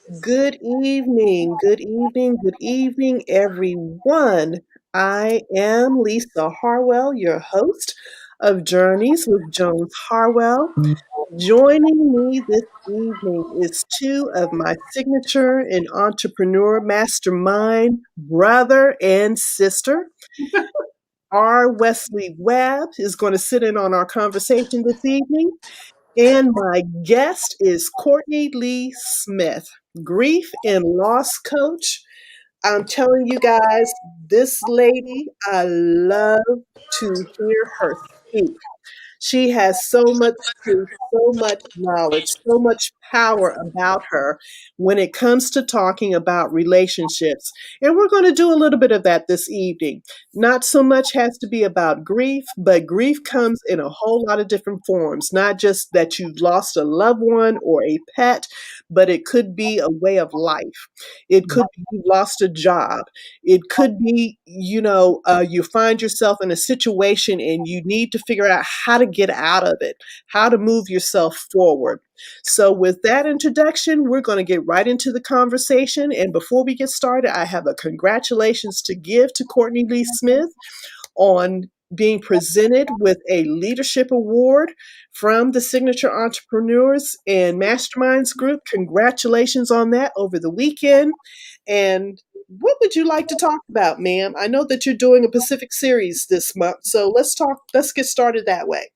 Good evening, good evening, everyone. I am Lisa Harwell, your host of Journeys with Jones Harwell. Joining me this evening is two of my signature and entrepreneur mastermind brother and sister. R. Wesley Webb is going to sit in on our conversation this evening. And my guest is Cortne Lee Smith, grief and loss coach. I'm telling you guys, this lady, I love to hear her speak. She has so much truth, so much knowledge, so much power about her when it comes to talking about relationships. And we're going to do a little bit of that this evening. Not so much has to be about grief, but grief comes in a whole lot of different forms, not just that you've lost a loved one or a pet, but it could be a way of life. It could be you lost a job. It could be, you find yourself in a situation and you need to figure out how to get out of it, how to move yourself forward. So, with that introduction, we're going to get right into the conversation. And before we get started, I have a congratulations to give to Cortne Lee Smith on being presented with a leadership award from the Signature Entrepreneurs and Masterminds Group. Congratulations on that over the weekend. And what would you like to talk about, ma'am? I know that you're doing a Pacific series this month, so let's get started that way.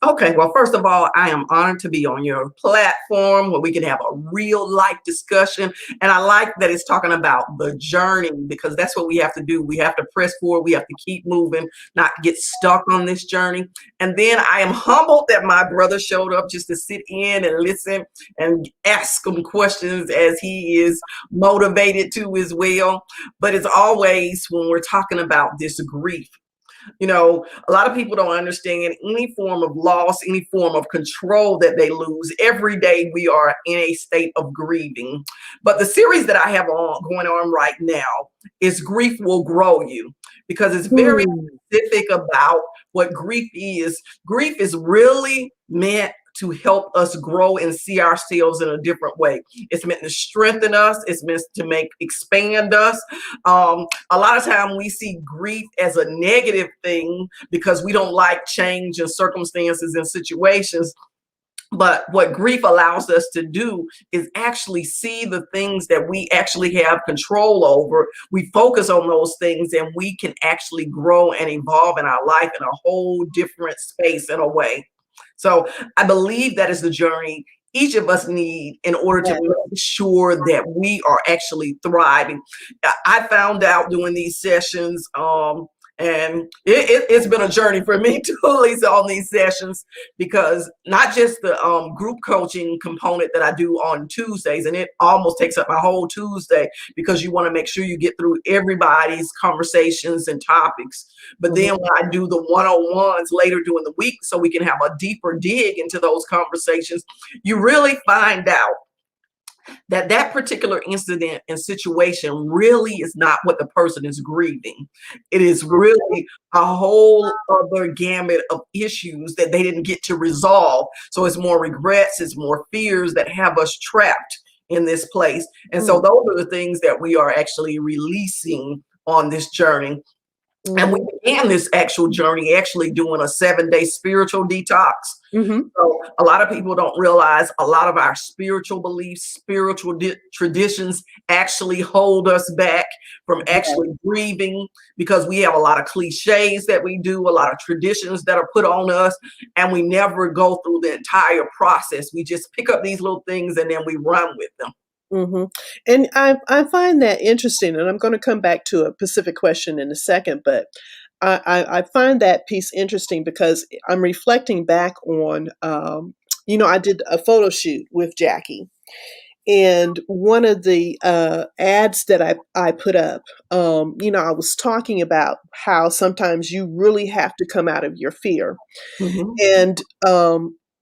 Okay, well, first of all, I am honored to be on your platform where we can have a real life discussion. And I like that it's talking about the journey because that's what we have to do. We have to press forward. We have to keep moving, not get stuck on this journey. And then I am humbled that my brother showed up just to sit in and listen and ask him questions as he is motivated to as well. But it's always when we're talking about this grief. A lot of people don't understand any form of loss, any form of control that they lose. Every day we are in a state of grieving. But the series that I have going on right now is Grief Will Grow You because it's very specific about what grief is. Grief is really meant to help us grow and see ourselves in a different way. It's meant to strengthen us. It's meant to expand us. A lot of time we see grief as a negative thing because we don't like change in circumstances and situations. But what grief allows us to do is actually see the things that we actually have control over. We focus on those things and we can actually grow and evolve in our life in a whole different space in a way. So I believe that is the journey each of us need in order to make sure that we are actually thriving. I found out doing these sessions, and it's been a journey for me too, Lisa, on these sessions, because not just the group coaching component that I do on Tuesdays, and it almost takes up my whole Tuesday because you want to make sure you get through everybody's conversations and topics. But then when I do the one-on-ones later during the week so we can have a deeper dig into those conversations, you really find out that particular incident and situation really is not what the person is grieving. It is really a whole other gamut of issues that they didn't get to resolve. So it's more regrets, it's more fears that have us trapped in this place. And so those are the things that we are actually releasing on this journey. And we began this actual journey actually doing a 7-day spiritual detox. So a lot of people don't realize a lot of our spiritual beliefs, spiritual traditions actually hold us back from actually grieving because we have a lot of cliches that we do, a lot of traditions that are put on us, and we never go through the entire process. We just pick up these little things and then we run with them. And I find that interesting, and I'm going to come back to a Pacific question in a second, but I find that piece interesting because I'm reflecting back on, I did a photo shoot with Jackie, and one of the ads that I put up, I was talking about how sometimes you really have to come out of your fear. And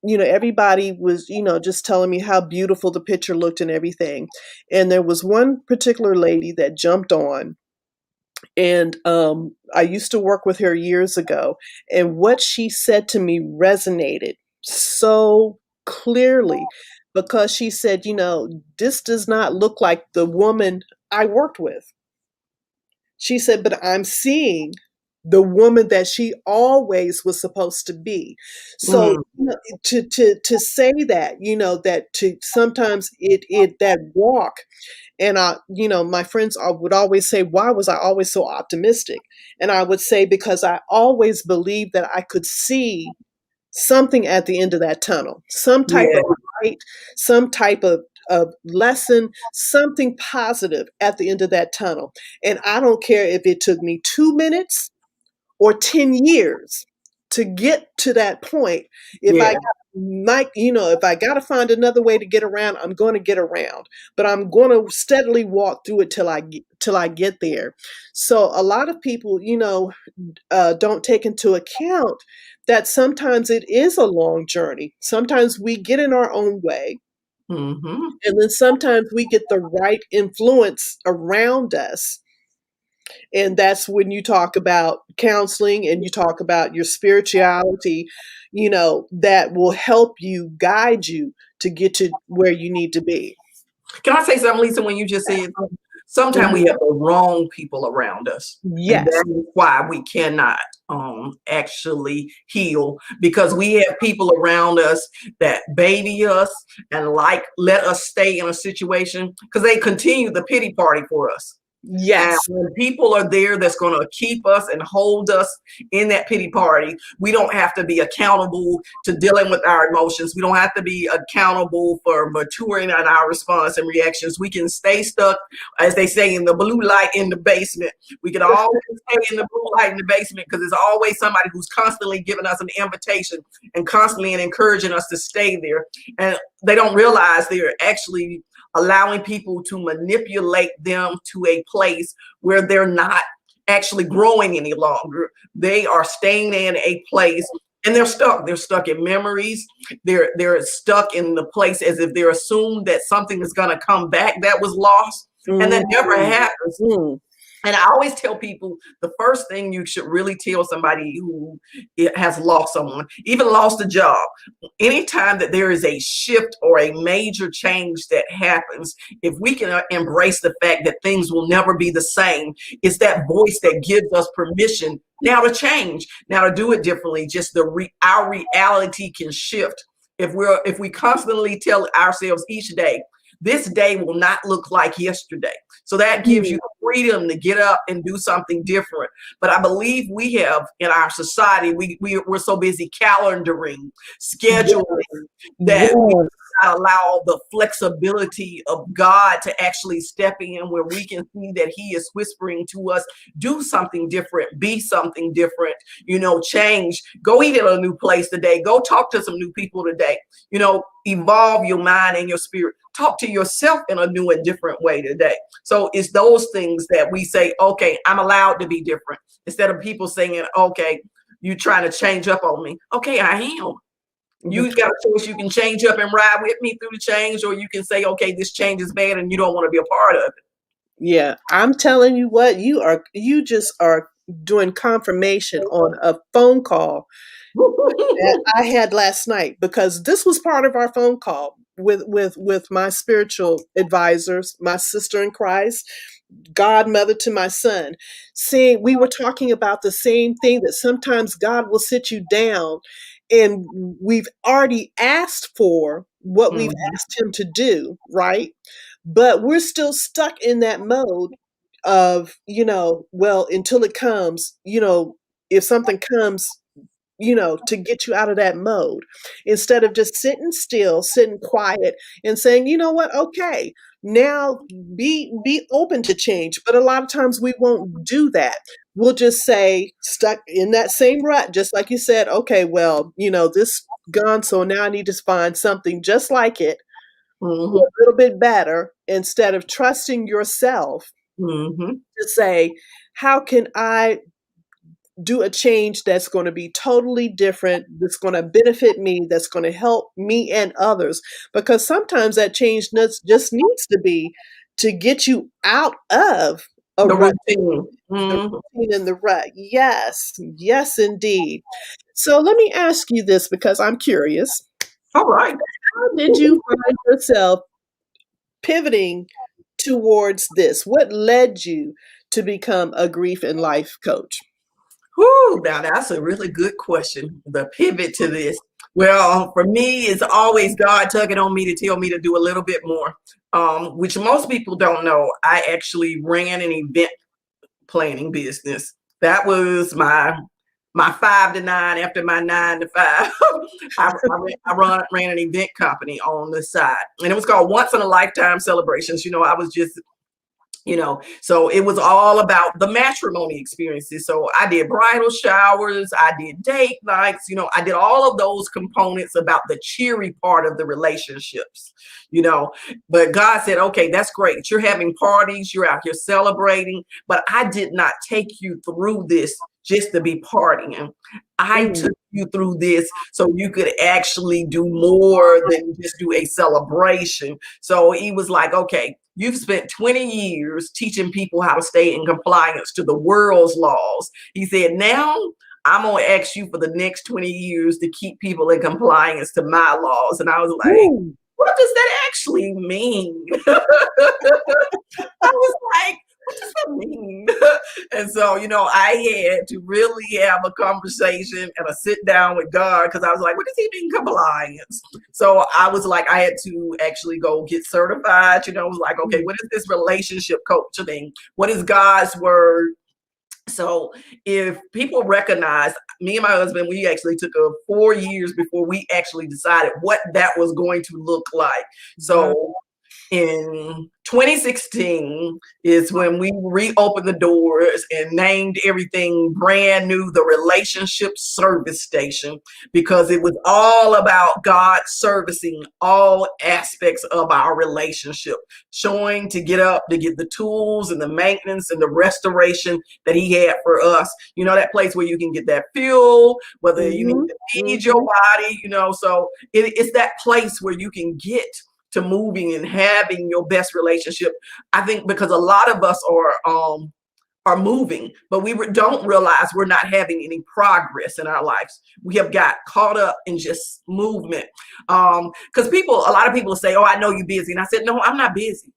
everybody was, just telling me how beautiful the picture looked and everything. And there was one particular lady that jumped on, and I used to work with her years ago. And what she said to me resonated so clearly. because she said, this does not look like the woman I worked with. She said, but I'm seeing the woman that she always was supposed to be. So Mm, to say that, that to sometimes it that walk, and my friends would always say, why was I always so optimistic? And I would say, because I always believed that I could see something at the end of that tunnel, some type yeah. of light, some type of lesson, something positive at the end of that tunnel. And I don't care if it took me 2 minutes or 10 years to get to that point. If I Yeah. might, if I got to find another way to get around, I'm going to get around, but I'm going to steadily walk through it till I get there. So a lot of people, don't take into account that sometimes it is a long journey. Sometimes we get in our own way, Hmm. and then sometimes we get the right influence around us. And that's when you talk about counseling and you talk about your spirituality, that will help you, guide you to get to where you need to be. Can I say something, Lisa, when you just said sometimes we Mhm. have the wrong people around us, and Yes. that is why we cannot actually heal, because we have people around us that baby us and like let us stay in a situation because they continue the pity party for us. And Yes. when people are there that's going to keep us and hold us in that pity party, we don't have to be accountable to dealing with our emotions. We don't have to be accountable for maturing in our response and reactions. We can stay stuck, as they say, in the blue light in the basement. We can always stay in the blue light in the basement because there's always somebody who's constantly giving us an invitation and constantly encouraging us to stay there. And they don't realize they're actually allowing people to manipulate them to a place where they're not actually growing any longer. They are staying in a place and they're stuck. They're stuck in memories. They're stuck in the place as if they're assumed that something is going to come back that was lost, and that never Mhm. happens. Mhm. And I always tell people the first thing you should really tell somebody who has lost someone, even lost a job, anytime that there is a shift or a major change that happens, if we can embrace the fact that things will never be the same, it's that voice that gives us permission now to change, now to do it differently. Just our reality can shift if we constantly tell ourselves each day, this day will not look like yesterday. So that gives you Mhm. the freedom to get up and do something different. But I believe we have in our society, we're so busy calendaring, scheduling, that we Yes. not allow the flexibility of God to actually step in where we can see that He is whispering to us, do something different, be something different, change, go eat at a new place today, go talk to some new people today, evolve your mind and your spirit. Talk to yourself in a new and different way today. So it's those things that we say, okay, I'm allowed to be different. Instead of people saying, okay, you trying to change up on me. Okay, I am. You got a choice. You can change up and ride with me through the change, or you can say, okay, this change is bad and you don't want to be a part of Yeah, I'm telling you what, you just are doing confirmation on a phone call that it. I had last night, because this was part of our phone call with my spiritual advisors, my sister in Christ, godmother to my son. Saying we were talking about the same thing, that sometimes God will sit you down and we've already asked for what we've Mhm, asked him to do, right? But we're still stuck in that mode of, well, until it comes, if something comes, to get you out of that mode, instead of just sitting still, sitting quiet and saying, you know what, okay, now be open to change. But a lot of times we won't do that. We'll just say, stuck in that same rut, just like you said, okay, well, this gone, so now I need to find something just like it, or mhm, a little bit better, instead of trusting yourself mhm, to say, how can I do a change that's going to be totally different, that's going to benefit me, that's going to help me and others? Because sometimes that change just needs to be to get you out of a the rut, routine. the Mhm. routine and the rut. Yes, yes, indeed. So let me ask you this, because I'm curious. All right. How did you find yourself pivoting towards this? What led you to become a grief and life coach? Whew, now that's a really good question. The pivot to this. Well, for me, it's always God tugging on me to tell me to do a little bit more, which most people don't know. I actually ran an event planning business. That was my 5 to 9 after my 9 to 5. I ran an event company on the side, and it was called Once in a Lifetime Celebrations. I was just so it was all about the matrimony experiences. So I did bridal showers, I did date nights, I did all of those components about the cheery part of the relationships, you know but God said, okay, that's great, you're having parties, you're out here celebrating, but I did not take you through this just to be partying. I Mm, took you through this so you could actually do more than just do a celebration. So he was like, okay, you've spent 20 years teaching people how to stay in compliance to the world's laws. He said, now I'm going to ask you for the next 20 years to keep people in compliance to my laws. And I was like, mm, what does that actually mean? I was like, what does that mean? And so, I had to really have a conversation and a sit down with God, because I was like, what does he mean compliance? So I was like, I had to actually go get certified. I was like, okay, mm. what is this relationship coaching? What is God's word? So if people recognize, me and my husband, we actually took 4 years before we actually decided what that was going to look like. Wow. So in 2016 is when we reopened the doors and named everything brand new the Relationship Service Station, because it was all about God servicing all aspects of our relationship, showing to get up to get the tools and the maintenance and the restoration that he had for us. That place where you can get that fuel, whether you need Mhm, to feed your mhm. body, so it's that place where you can get to moving and having your best relationship. I think because a lot of us are moving, but we don't realize we're not having any progress in our lives. We have got caught up in just movement. Because a lot of people say, "Oh, I know you're busy," and I said, "No, I'm not busy.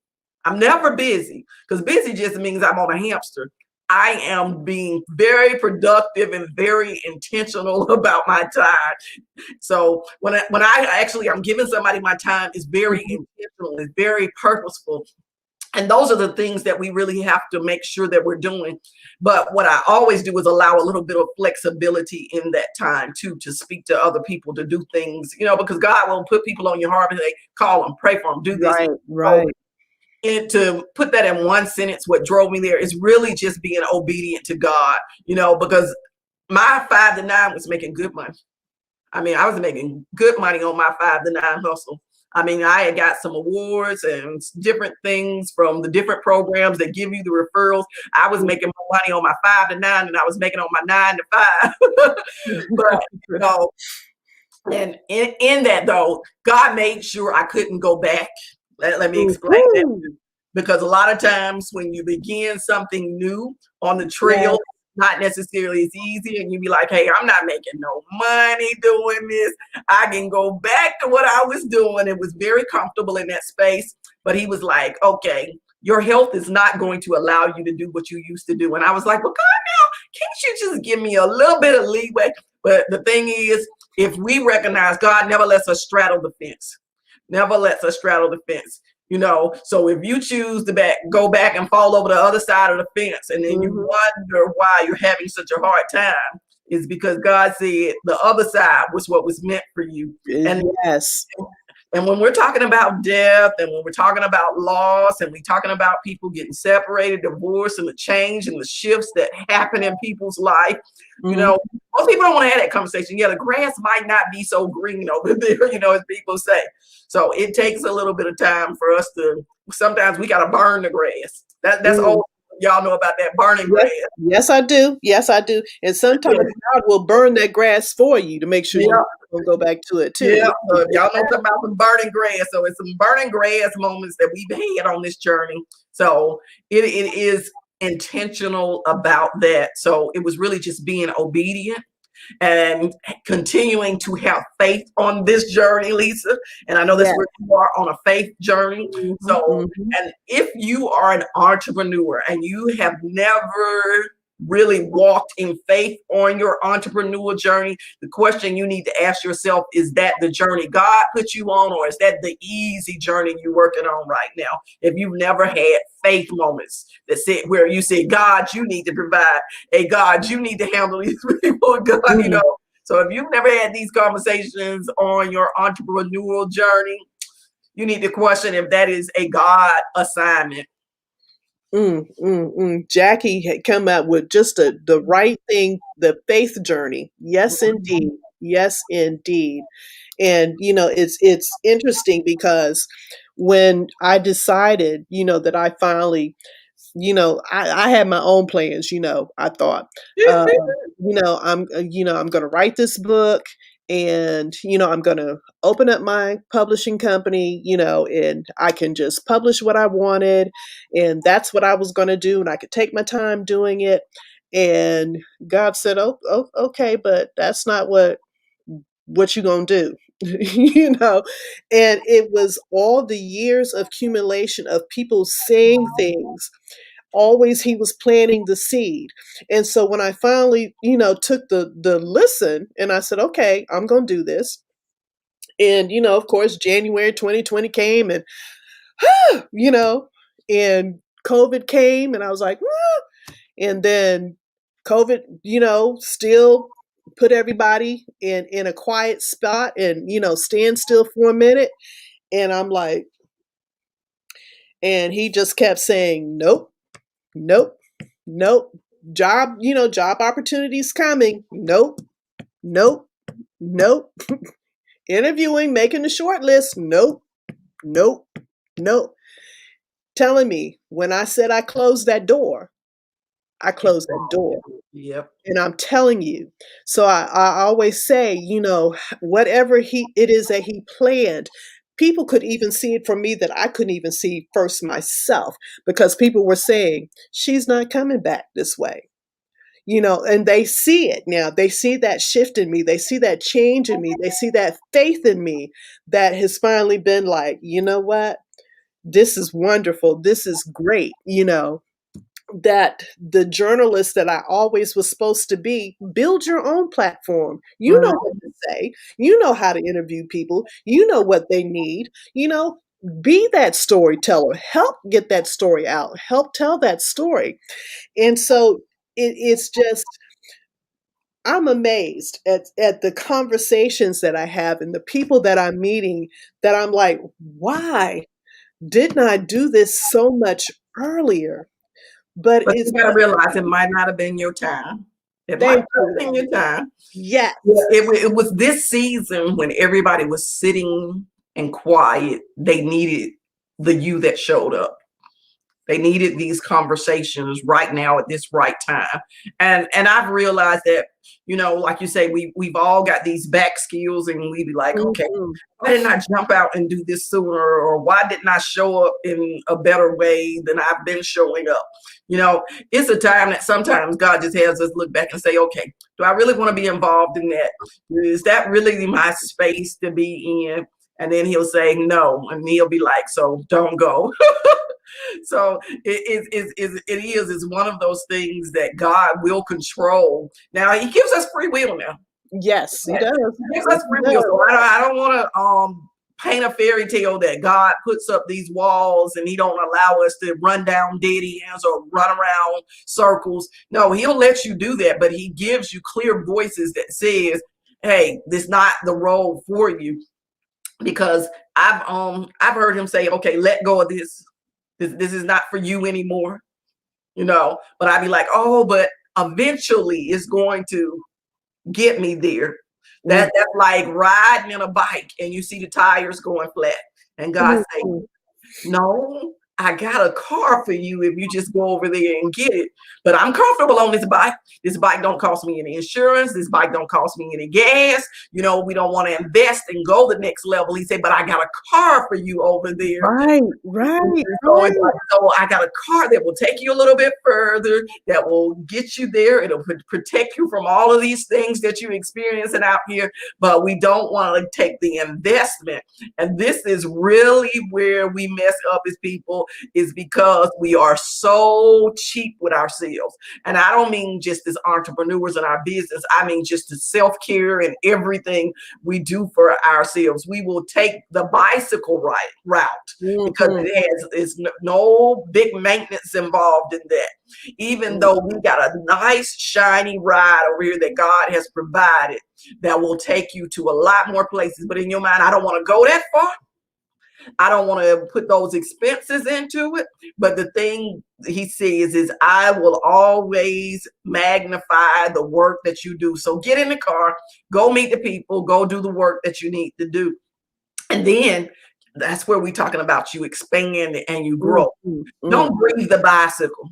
I'm never busy, because busy just means I'm on a hamster. I am being very productive and very intentional about my time. So when I actually I'm giving somebody my time, is very Mhm. intentional, it's very purposeful. And those are the things that we really have to make sure that we're doing. But what I always do is allow a little bit of flexibility in that time too, to speak to other people, to do things, because God will put people on your heart and say, call them, pray for them, do this. Right, So right. and to put that in one sentence, what drove me there is really just being obedient to God, because my 5 to 9 was making good money. I mean, I was making good money on my 5 to 9 hustle. I mean, I had got some awards and different things from the different programs that give you the referrals. I was making more money on my 5 to 9 than I was making on my 9 to 5. But, you know, and in that though, God made sure I couldn't go back. Let me explain that. Mhm. Because a lot of times when you begin something new on the Yeah. trail, not necessarily as easy, and you be like, hey, I'm not making no money doing this. I can go back to what I was doing. It was very comfortable in that space. But he was like, okay, your health is not going to allow you to do what you used to do. And I was like, well, God, now, can't you just give me a little bit of leeway? But the thing is, if we recognize God never lets us straddle the fence, never lets us straddle the fence. So if you choose to go back and fall over the other side of the fence, and then you Mhm. wonder why you're having such a hard time, is because God said the other side was what was meant for you. And Yes. and when we're talking about death, and when we're talking about loss, and we're talking about people getting separated, divorce, and the change and the shifts that happen in people's life, Mhm. most people don't want to have that conversation. Yeah, the grass might not be so green over there, as people say. So it takes a little bit of time for us to, sometimes we got to burn the grass. That's Mm. old. Y'all know about that burning Yes, grass. yes, I do. Yes, I do. And sometimes God will burn that grass for you to make sure you Yeah. don't go back to it too. Yeah, y'all know something about some burning grass. So it's some burning grass moments that we've had on this journey. So it is intentional about that. So it was really just being obedient and continuing to have faith on this journey, Lisa. And I know that's Yes. where you are, on a faith journey. Mhm, So, mhm. and if you are an entrepreneur and you have never really walked in faith on your entrepreneurial journey, the question you need to ask yourself, is that the journey God put you on, or is that the easy journey you're working on right now? If you've never had faith moments that said, where you say, God, you need to provide, hey, God, you need to handle these people, God, you Mm, know. So if you've never had these conversations on your entrepreneurial journey, you need to question if that is a God assignment. Jackie had come out with just the right thing, the faith journey. Yes, indeed. Yes, indeed. And it's interesting because when I decided, that I finally, I had my own plans. I thought, um, I'm going to write this book, and I'm going to open up my publishing company, and I can just publish what I wanted, and that's what I was going to do, and I could take my time doing it. And God said, "Oh, okay, but that's not what you gonna do." you know and it was all the years of accumulation of people saying things. Always he was planting the seed. And so when I finally, took the listen, and I said, okay, I'm gonna do this. And of course, January 2020 came, and you know and COVID came, and I was like, and then COVID, still put everybody in a quiet spot, and stand still for a minute. And I'm like, and he just kept saying, nope, nope, nope. Job opportunities coming. Nope, nope, nope. Interviewing, making the short list. Nope, nope, nope. Telling me when I said I closed that door, I closed that door. Yep. And I'm telling you. So I always say, whatever it is that he planned, people could even see it from me that I couldn't even see first myself, because people were saying, she's not coming back this way. And they see it now. They see that shift in me. They see that change in me. They see that faith in me that has finally been like, you know what? This is wonderful. This is great. That the journalist that I always was supposed to be, build your own platform. You know what to say. You know how to interview people. You know what they need. Be that storyteller. Help get that story out. Help tell that story. And so it's just, I'm amazed at the conversations that I have and the people that I'm meeting, that I'm like, why didn't I do this so much earlier? But But it's you gotta realize it might not have been your time. It might thank not have you. been your time. Yes. Yeah, it was this season when everybody was sitting and quiet. They needed the you that showed up. They needed these conversations right now at this right time. And I've realized that, like you say, we've all got these back skills, and we be like, okay, Mhm. why didn't I jump out and do this sooner? Or why didn't I show up in a better way than I've been showing up? It's a time that sometimes God just has us look back and say, okay, do I really want to be involved in that? Is that really my space to be in? And then he'll say no, and he'll be like, so don't go. So it is one of those things that God will control. Now he gives us free will now. Yes, he does. He gives Yes, us he free will. does. So I don't want to paint a fairy tale that God puts up these walls and he don't allow us to run down dead ends or run around circles. No, he'll let you do that, but he gives you clear voices that says, hey, this is not the role for you. Because I've heard him say, okay, let go of this. This is not for you anymore. But I'd be like, oh, but eventually it's going to get me there. Mm, That's like riding in a bike and you see the tires going flat. And God say, mm, no, I got a car for you if you just go over there and get it. But I'm comfortable on this bike. This bike don't cost me any insurance. This bike don't cost me any gas. You know, we don't want to invest and go the next level. He said, but I got a car for you over there. Right, right, So it's right. like, so I got a car that will take you a little bit further, that will get you there. It'll protect you from all of these things that you're experiencing out here. But we don't want to take the investment. And this is really where we mess up as people, is because we are so cheap with ourselves. And I don't mean just as entrepreneurs in our business. I mean just the self-care and everything we do for ourselves. We will take the bicycle route because Mhm. it's no big maintenance involved in that. Even though we got a nice shiny ride over here that God has provided that will take you to a lot more places. But in your mind, I don't want to go that far. I don't want to put those expenses into it. But the thing he says is, I will always magnify the work that you do. So get in the car, go meet the people, go do the work that you need to do. And then that's where we're talking about you expand and you grow. Mhm, Don't mm. grieve the bicycle.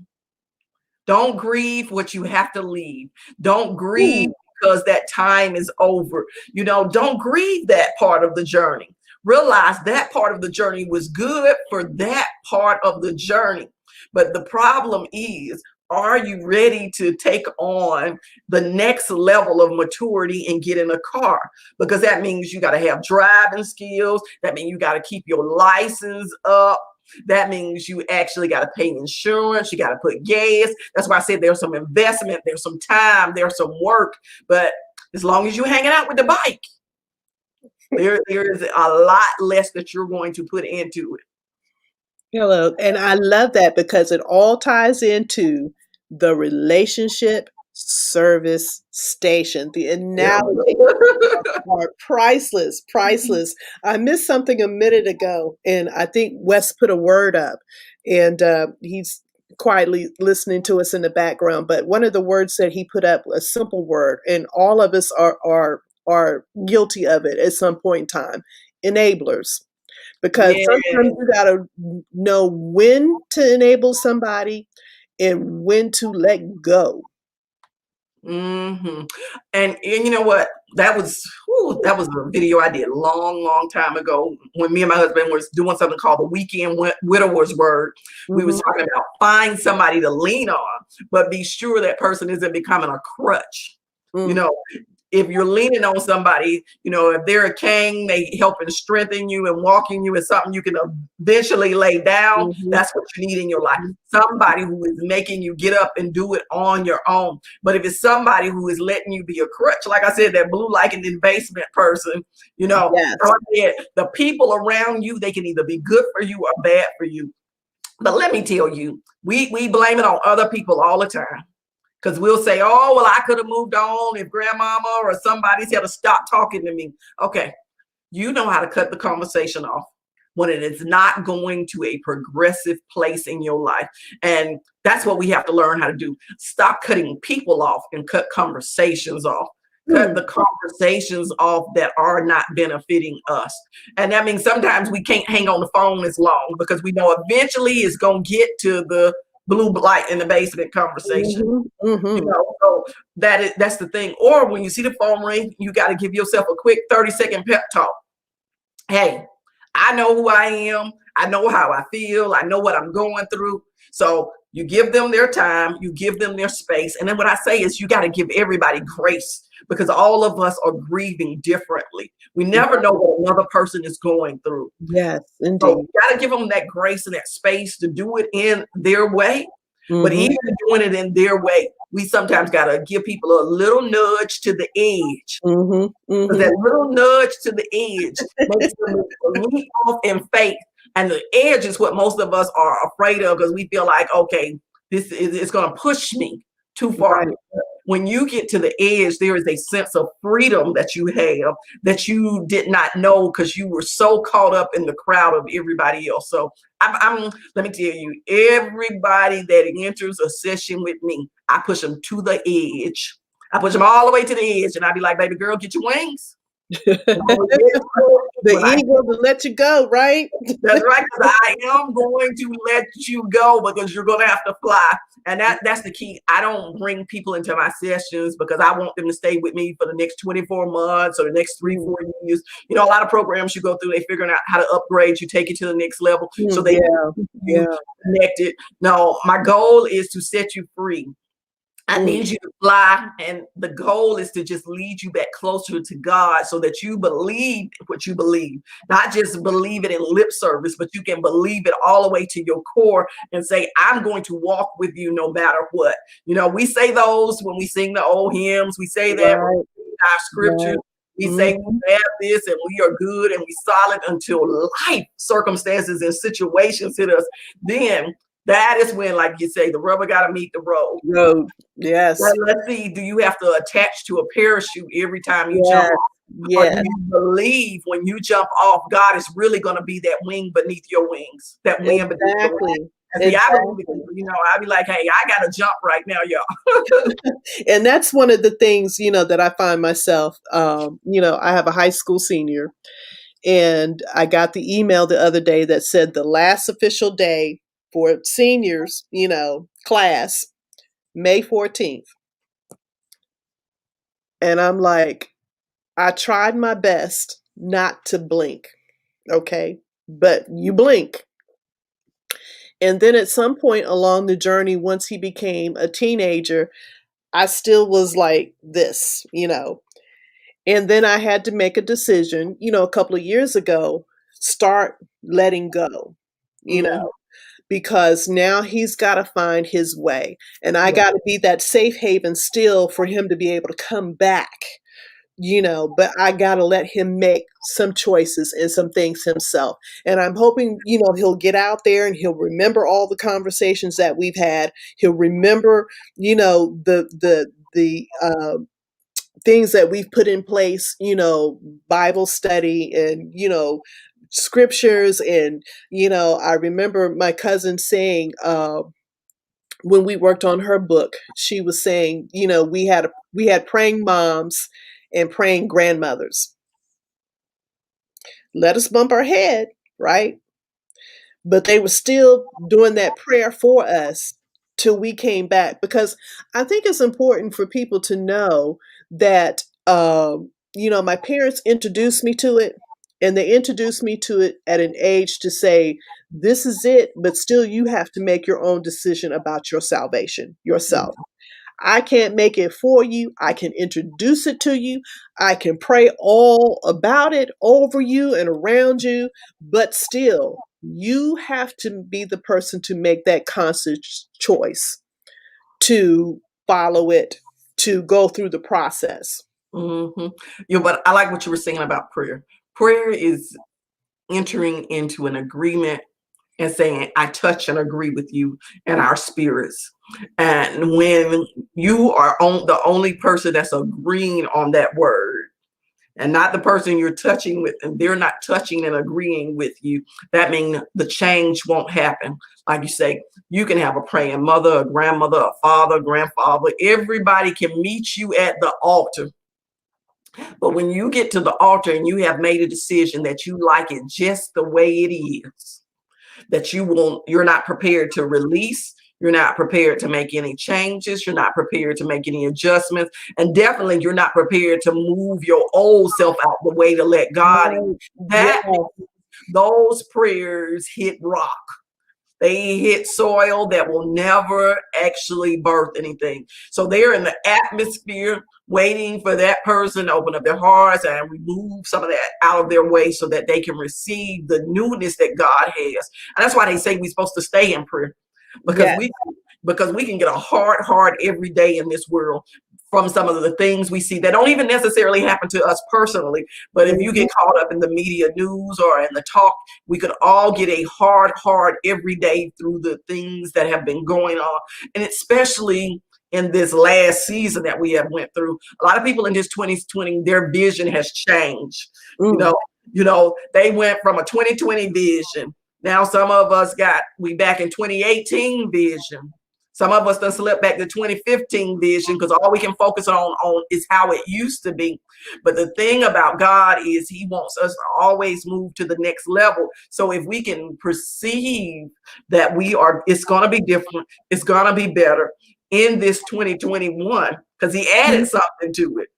Don't grieve what you have to leave. Don't grieve Ooh, because that time is over. You know, don't grieve that part of the journey. Realize that part of the journey was good for that part of the journey. But the problem is, are you ready to take on the next level of maturity and get in a car? Because that means you got to have driving skills. That means you got to keep your license up. That means you actually got to pay insurance. You got to put gas. That's why I said there's some investment, there's some time, there's some work. But as long as you're hanging out with the bike, there is a lot less that you're going to put into it. hello, and I love that because it all ties into the relationship service station. The Yep. analogy are priceless, priceless. I missed something a minute ago, and I think Wes put a word up, and he's quietly listening to us in the background. But one of the words that he put up, a simple word, and all of us are guilty of it at some point in time. Enablers, because Yeah. sometimes you gotta know when to enable somebody and when to let go. Hmm. And you know what? That was a video I did long time ago when me and my husband was doing something called the weekend widower's word. We was Mhm, talking about find somebody to lean on, but be sure that person isn't becoming a crutch. You mm, know, if you're leaning on somebody, you know, if they're a king, they help and strengthen you and walking you in something you can eventually lay down. mhm, That's what you need in your life. mhm. Somebody who is making you get up and do it on your own. But if it's somebody who is letting you be a crutch, like I said, that blue like an investment person, you know, Yes. the people around you, they can either be good for you or bad for you. But let me tell you, we blame it on other people all the time. Because we'll say, oh, well, I could have moved on if grandmama or somebody's had to stop talking to me. Okay, you know how to cut the conversation off when it is not going to a progressive place in your life. And that's what we have to learn how to do. Stop cutting people off and cut conversations off. Cut Mm, the conversations off that are not benefiting us. And that means sometimes we can't hang on the phone as long because we know eventually it's going to get to the blue light in the basement conversation. mhm, You mhm. know, so that's the thing. Or when you see the phone ring, you got to give yourself a quick 30-second pep talk. Hey, I know who I am. I know how I feel. I know what I'm going through. So you give them their time, you give them their space. And then what I say is you got to give everybody grace because all of us are grieving differently. We never know what another person is going through. Yes, So indeed. you got to give them that grace and that space to do it in their way. But Mhm, even doing it in their way, we sometimes got to give people a little nudge to the edge. mhm, Because mhm. that little nudge to the edge makes them leap off in faith. And the edge is what most of us are afraid of because we feel like, okay, this is it's going to push me too far. Right. When you get to the edge, there is a sense of freedom that you have that you did not know because you were so caught up in the crowd of everybody else. So let me tell you, everybody that enters a session with me, I push them to the edge. I push them all the way to the edge, and I be like, "Baby girl, get your wings." The When I ego to let you go, right? That's right, because I am going to let you go because you're going to have to fly. And that's the key. I don't bring people into my sessions because I want them to stay with me for the next 24 months or the next three, Mm, 4 years. You know, a lot of programs you go through, they figuring out how to upgrade you, take you to the next level so they yeah, keep you yeah. connected. No, my goal is to set you free. I Mm, need you to fly, and the goal is to just lead you back closer to God so that you believe what you believe, not just believe it in lip service, but you can believe it all the way to your core and say, I'm going to walk with you no matter what. You know, we say those when we sing the old hymns, we say that when right, we read our scriptures. right. We say Mhm. we have this and we are good and we solid until life circumstances and situations hit us. Then that is when, like you say, the rubber got to meet the road. Road. Well, Yes. let's see, do you have to attach to a parachute every time you jump Yes. off? Or do Yes. you believe when you jump off, God is really going to be that wing beneath your wings, that wind beneath your wings? Exactly. And see, I don't Exactly. even, I'd be like, hey, I got to jump right now, y'all. And that's one of the things, that I find myself, I have a high school senior, and I got the email the other day that said the last official day for seniors, class, May 14th. And I'm like, I tried my best not to blink. Okay. But you blink. And then at some point along the journey, once he became a teenager, I still was like this. And then I had to make a decision, a couple of years ago, start letting go, you Mm-hmm. know, because now he's got to find his way. And I Yeah. got to be that safe haven still for him to be able to come back, but I got to let him make some choices and some things himself. And I'm hoping, he'll get out there and he'll remember all the conversations that we've had. He'll remember, the things that we've put in place, Bible study and, scriptures. And, I remember my cousin saying, when we worked on her book, she was saying, we had praying moms and praying grandmothers. Let us bump our head, right? But they were still doing that prayer for us till we came back, because I think it's important for people to know that my parents introduced me to it, and they introduced me to it at an age to say this is it, but still you have to make your own decision about your salvation yourself. I can't make it for you. I can introduce it to you. I can pray all about it over you and around you, but still, you have to be the person to make that conscious choice to follow it, to go through the process. Mm-hmm. Yeah, but I like what you were saying about prayer. Prayer is entering into an agreement and saying, I touch and agree with you and our spirits. And when you are the only person that's agreeing on that word, and not the person you're touching with, and they're not touching and agreeing with you, that means the change won't happen. Like you say, you can have a praying mother, a grandmother, a father, grandfather. Everybody can meet you at the altar. But when you get to the altar and you have made a decision that you like it just the way it is, that you're not prepared to release, you're not prepared to make any changes, you're not prepared to make any adjustments, and definitely you're not prepared to move your old self out the way to let God in. Right. That Yeah. those prayers hit rock. They hit soil that will never actually birth anything. So they're in the atmosphere waiting for that person to open up their hearts and remove some of that out of their way so that they can receive the newness that God has. And that's why they say we're supposed to stay in prayer, because Yeah. we can get a hard heart every day in this world from some of the things we see that don't even necessarily happen to us personally. But if you Mhm. get caught up in the media news or in the talk, we could all get a hard heart every day through the things that have been going on. And especially in this last season that we have went through, a lot of people in this 2020, their vision has changed. You Mm. know, they went from a 2020 vision. Now some of us we back in 2018 vision. Some of us done slept back to 2015 vision because all we can focus on is how it used to be. But the thing about God is he wants us to always move to the next level. So if we can perceive that it's going to be different, it's going to be better in this 2021, because he added something to it.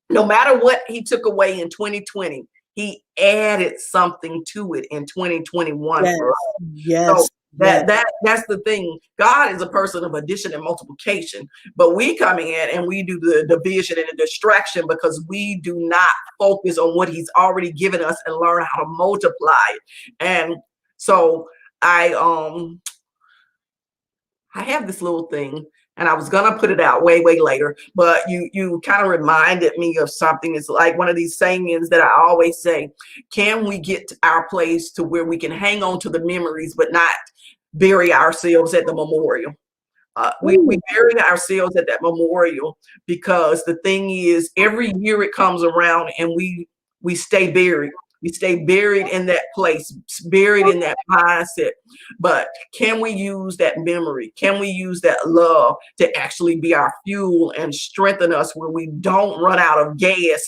No matter what he took away in 2020, he added something to it in 2021 Yes, for us. yes, So yes. that's the thing. God is a person of addition and multiplication, but we come in and we do the division and the distraction because we do not focus on what he's already given us and learn how to multiply it. And so I have this little thing, and I was gonna put it out way later, but you kind of reminded me of something. It's like one of these sayings that I always say: can we get to our place to where we can hang on to the memories but not bury ourselves at the memorial? We bury ourselves at that memorial because the thing is, every year it comes around and we stay buried. We stay buried in that place, buried in that mindset. But can we use that memory? Can we use that love to actually be our fuel and strengthen us where we don't run out of gas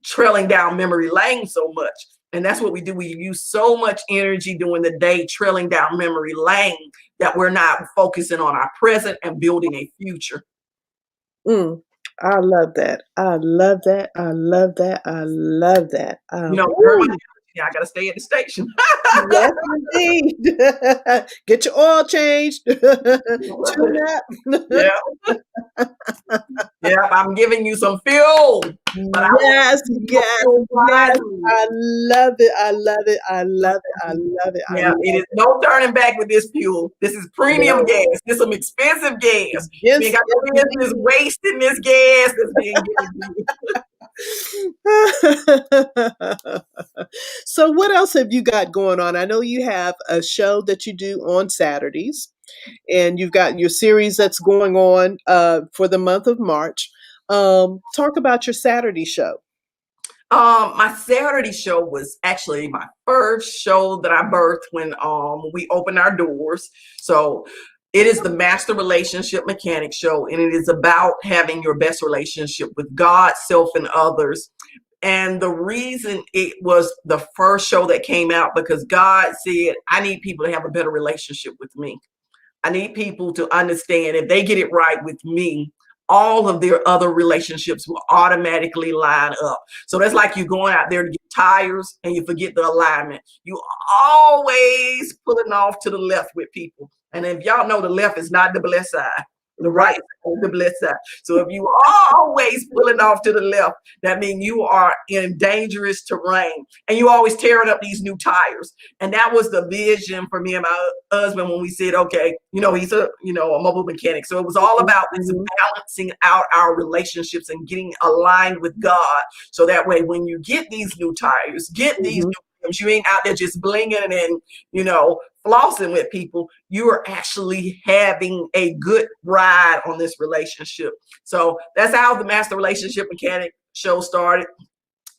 trailing down memory lane so much? And that's what we do. We use so much energy during the day trailing down memory lane that we're not focusing on our present and building a future. I love that. I love that. I love that. I love that. You know, hurt my energy. I got to stay at the station. Yes, indeed. Get your oil changed. Tune up. Yeah. Yeah, I'm giving you some fuel. But Yes, yes, yes. I love it. I love it. I love it. I love it. I yeah, love it is no turning back with this fuel. This is premium gas. This is some expensive gas. Yes, You ain't got no business wasting this gas that's being given. So what else have you got going on? I know you have a show that you do on Saturdays, and you've got your series that's going on for the month of March. Talk about your Saturday show. My Saturday show was actually my first show that I birthed when we opened our doors. So it is the Master Relationship Mechanic Show, and it is about having your best relationship with God, self, and others. And the reason it was the first show that came out because God said, I need people to have a better relationship with me. I need people to understand if they get it right with me, all of their other relationships will automatically line up. So that's like you going out there to get tires and you forget the alignment. You always pulling off to the left with people. And if y'all know, the left is not the blessed side. The right is the blessed side. So if you are always pulling off to the left, that means you are in dangerous terrain and you always tearing up these new tires. And that was the vision for me and my husband when we said, okay, he's a mobile mechanic. So it was all about this balancing out our relationships and getting aligned with God. So that way, when you get these new tires, get these new rims, you ain't out there just blinging and, flossing with people. You are actually having a good ride on this relationship. So that's how the Master Relationship Mechanic Show started.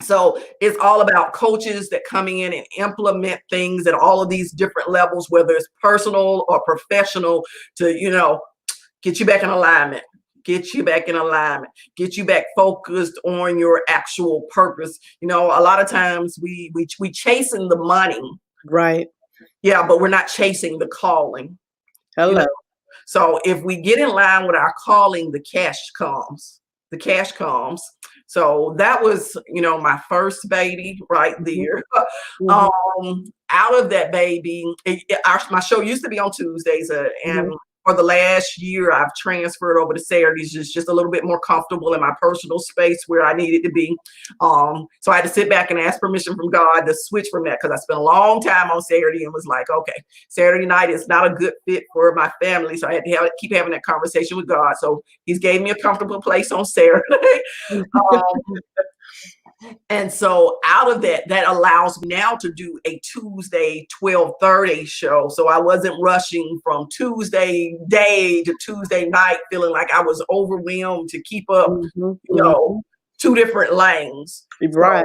So it's all about coaches that come in and implement things at all of these different levels, whether it's personal or professional, to, get you back in alignment. Get you back in alignment, get you back focused on your actual purpose. A lot of times we chasing the money. Right. Yeah, but we're not chasing the calling. Hello. So if we get in line with our calling, the cash comes. The cash comes. So that was, my first baby right there. Out of that baby, my show used to be on Tuesdays, and for the last year, I've transferred over to Saturdays, just a little bit more comfortable in my personal space where I needed to be. So I had to sit back and ask permission from God to switch from that because I spent a long time on Saturday and was like, okay, Saturday night is not a good fit for my family. So I had to keep having that conversation with God. So he's gave me a comfortable place on Saturday. And so out of that allows me now to do a Tuesday 12:30 show. So I wasn't rushing from Tuesday day to Tuesday night feeling like I was overwhelmed to keep up, two different lanes. Right.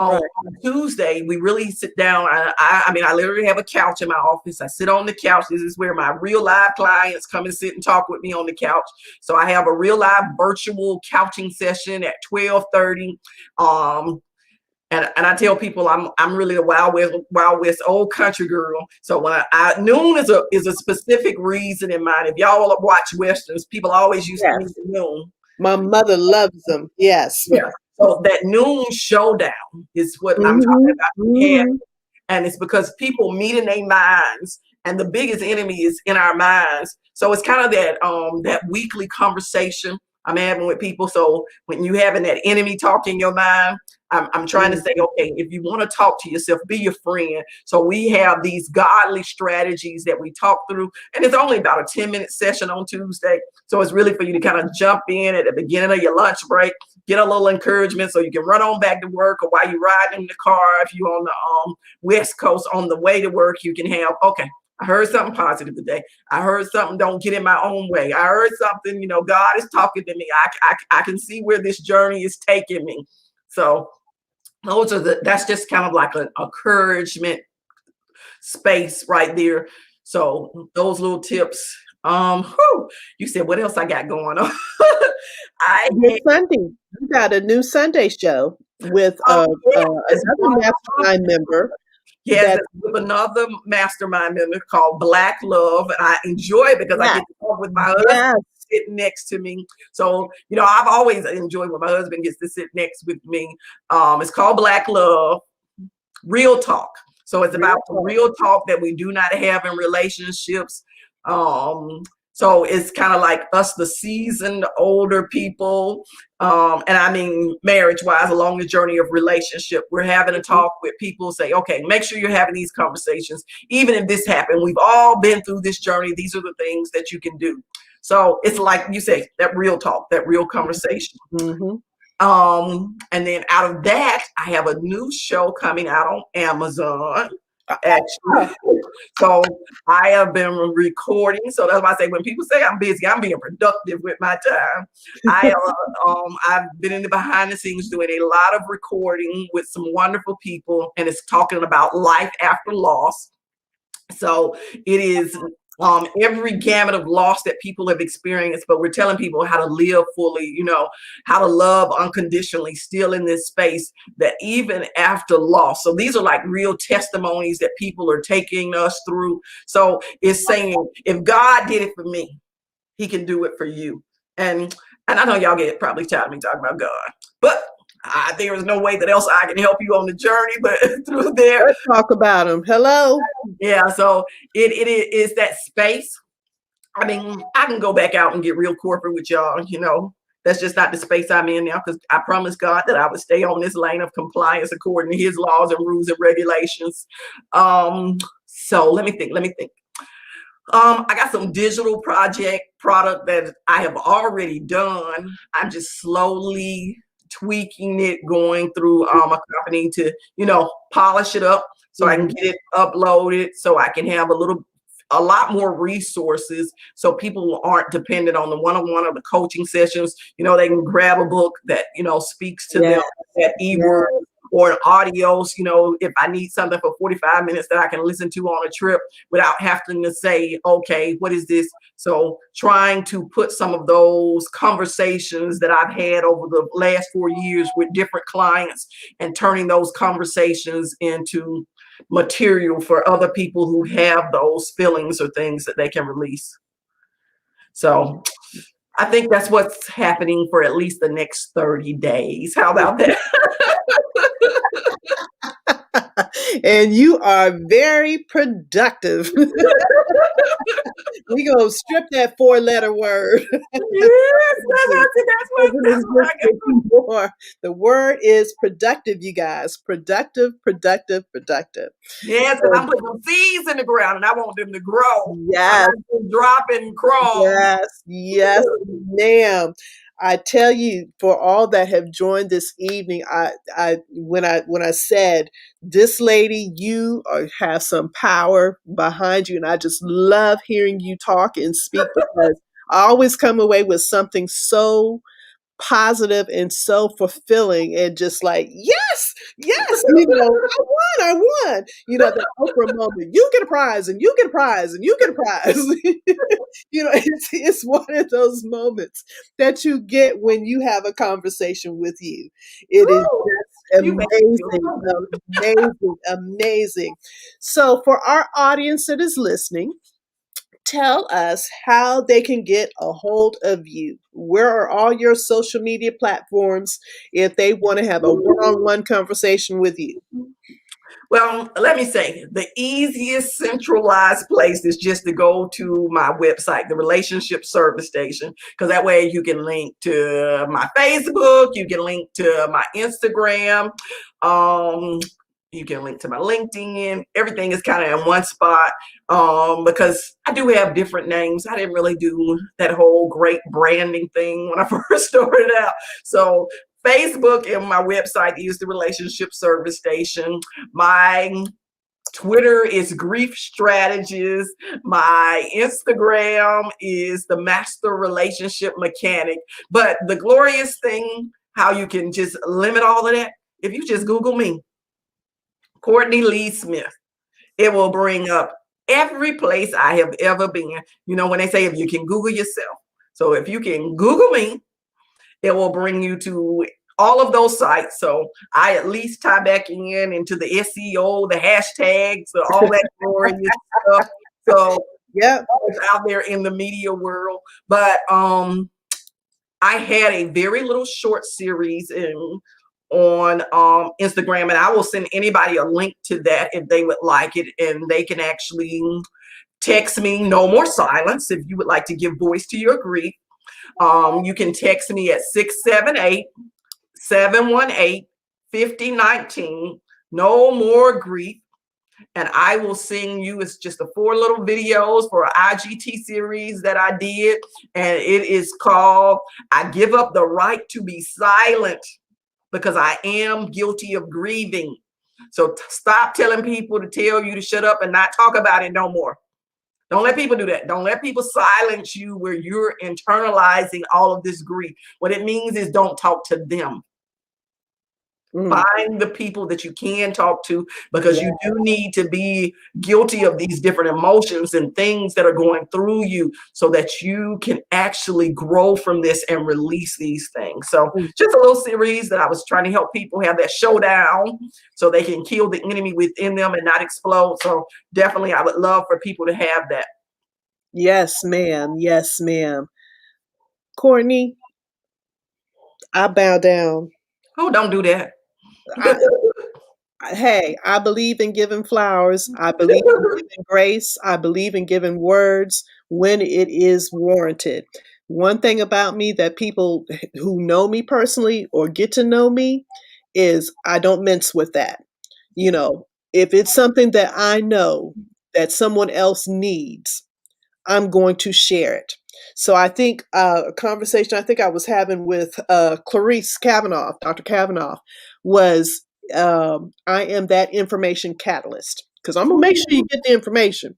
On Right. Tuesday, we really sit down. I mean, I literally have a couch in my office. I sit on the couch. This is where my real live clients come and sit and talk with me on the couch. So I have a real live virtual couching session at 12:30. And I tell people I'm really a wild west old country girl. So when noon is a specific reason in mind. If y'all watch westerns, people always used to meet Yes. at noon. My mother loves them. Yes. Yeah. So that noon showdown is what I'm talking Hmm. about. Hmm. And it's because people meet in their minds, and the biggest enemy is in our minds. So it's kind of that weekly conversation I'm having with people. So when you having that enemy talk in your mind, I'm trying to say, okay, if you want to talk to yourself, be your friend. So we have these godly strategies that we talk through, and it's only about a 10-minute session on Tuesday. So it's really for you to kind of jump in at the beginning of your lunch break, get a little encouragement so you can run on back to work, or while you're riding in the car, if you're on the West Coast on the way to work, you can have, okay, I heard something positive today. I heard something, don't get in my own way. I heard something, God is talking to me. I can see where this journey is taking me. So that's just kind of like an encouragement space right there. So those little tips. You said what else I got going on? I This Sunday, you got a new Sunday show with yeah, it's another mastermind member. yes, That it's with another mastermind member called Black Love, and I enjoy it because I yeah, get to talk with my husband yes. sitting next to me. So I've always enjoyed when my husband gets to sit next with me. It's called Black Love, real talk. So it's about Real the talk. real talk that we do not have in relationships. Um, so it's kind of like us, the seasoned older people. And I mean, marriage wise, along the journey of relationship, we're having a talk with people, say, okay, make sure you're having these conversations. Even if this happened, we've all been through this journey. These are the things that you can do. So it's like you say, that real talk, that real conversation. Mm-hmm. And then out of that, I have a new show coming out on Amazon, actually. So I have been recording. So that's why I say when people say I'm busy, I'm being productive with my time. I've been in the behind the scenes doing a lot of recording with some wonderful people, and it's talking about life after loss. So it is every gamut of loss that people have experienced, but we're telling people how to live fully, how to love unconditionally, still in this space that even after loss. So these are like real testimonies that people are taking us through. So it's saying, if God did it for me, he can do it for you. And I know y'all get probably tired of me talking about God, but there is no way that else I can help you on the journey, but through there. Let's talk about them. Hello. Yeah, so it is that space. I mean, I can go back out and get real corporate with y'all, That's just not the space I'm in now, because I promised God that I would stay on this lane of compliance according to his laws and rules and regulations. So let me think. I got some digital product that I have already done. I'm just slowly tweaking it, going through a company to, polish it up so I can get it uploaded, so I can have a lot more resources, so people aren't dependent on the one-on-one or the coaching sessions. They can grab a book that, speaks to them, Yes. that ebook or an audios, if I need something for 45 minutes that I can listen to on a trip without having to say, okay, what is this? So trying to put some of those conversations that I've had over the last 4 years with different clients and turning those conversations into material for other people who have those feelings or things that they can release. So I think that's what's happening for at least the next 30 days. How about that? And you are very productive. We gonna strip that four-letter word. Yes, that's what I got. The word is productive, you guys. Productive, productive, productive. Yes, because So, I'm putting some seeds in the ground and I want them to grow. I'm yes, not just dropping crumbs. yes, yes, ma'am. I tell you, for all that have joined this evening, when I said this lady, you have some power behind you, and I just love hearing you talk and speak, because I always come away with something so positive and so fulfilling, and just like, yes, yes, I won. That Oprah moment, you get a prize and you get a prize and you get a prize. It's one of those moments that you get when you have a conversation with you. It is Woo! just You make me feel amazing, so good. amazing, amazing. So for our audience that is listening, tell us how they can get a hold of you. Where are all your social media platforms if they want to have a one-on-one conversation with you? Well, let me say the easiest centralized place is just to go to my website, the Relationship Service Station, because that way you can link to my Facebook, you can link to my Instagram, you can link to my LinkedIn. Everything is kind of in one spot because I do have different names. I didn't really do that whole great branding thing when I first started out. So Facebook and my website is the Relationship Service Station. My Twitter is Grief Strategist. My Instagram is the Master Relationship Mechanic. But the glorious thing, how you can just limit all of that, if you just Google me, Cortne Lee Smith, it will bring up every place I have ever been. When they say if you can Google yourself. So if you can Google me, it will bring you to all of those sites. So I at least tie back into the SEO, the hashtags, all that glorious stuff. So Yep. it's out there in the media world. But I had a very little short series on Instagram, and I will send anybody a link to that if they would like it, and they can actually text me No More Silence if you would like to give voice to your grief. You can text me at 678-718-5019. No More Grief. And I will sing you. It's just 4 little videos for an IGT series that I did. And it is called I Give Up the Right to Be Silent because I am guilty of grieving. So stop telling people to tell you to shut up and not talk about it no more. Don't let people do that. Don't let people silence you where you're internalizing all of this grief. What it means is don't talk to them. Find the people that you can talk to because you do need to be guilty of these different emotions and things that are going through you so that you can actually grow from this and release these things. So just a little series that I was trying to help people have that showdown so they can kill the enemy within them and not explode. So definitely I would love for people to have that. Yes, ma'am. Yes, ma'am. Courtney, I bow down. Oh, don't do that. I, hey, I believe in giving flowers. I believe in giving grace. I believe in giving words when it is warranted. One thing about me that people who know me personally or get to know me is I don't mince with that. If it's something that I know that someone else needs, I'm going to share it. So I think a conversation I think I was having with Clarice Kavanaugh, Dr. Kavanaugh, was I am that information catalyst because I'm gonna make sure you get the information.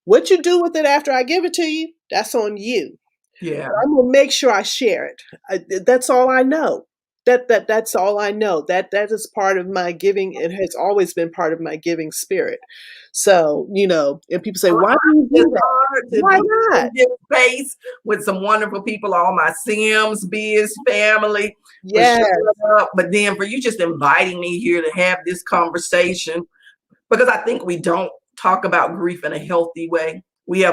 What you do with it after I give it to you, that's on you. Yeah. But I'm gonna make sure I share it. That's all I know. That's all I know. That is part of my giving. It has always been part of my giving spirit. So and people say, "Why do you do It's that?" hard to Why be not? in this space with some wonderful people, all my Sims, Biz family, for Yes. showing up. But then for you just inviting me here to have this conversation, because I think we don't talk about grief in a healthy way. We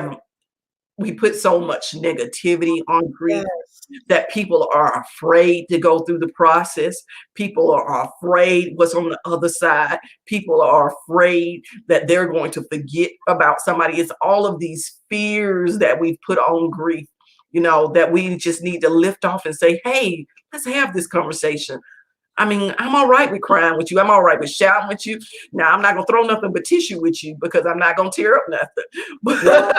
put so much negativity on grief Yes. that people are afraid to go through the process. People are afraid what's on the other side. People are afraid that they're going to forget about somebody. It's all of these fears that we've put on grief, that we just need to lift off and say, hey, let's have this conversation. I mean, I'm all right with crying with you. I'm all right with shouting with you. Now, I'm not going to throw nothing but tissue with you because I'm not going to tear up nothing. But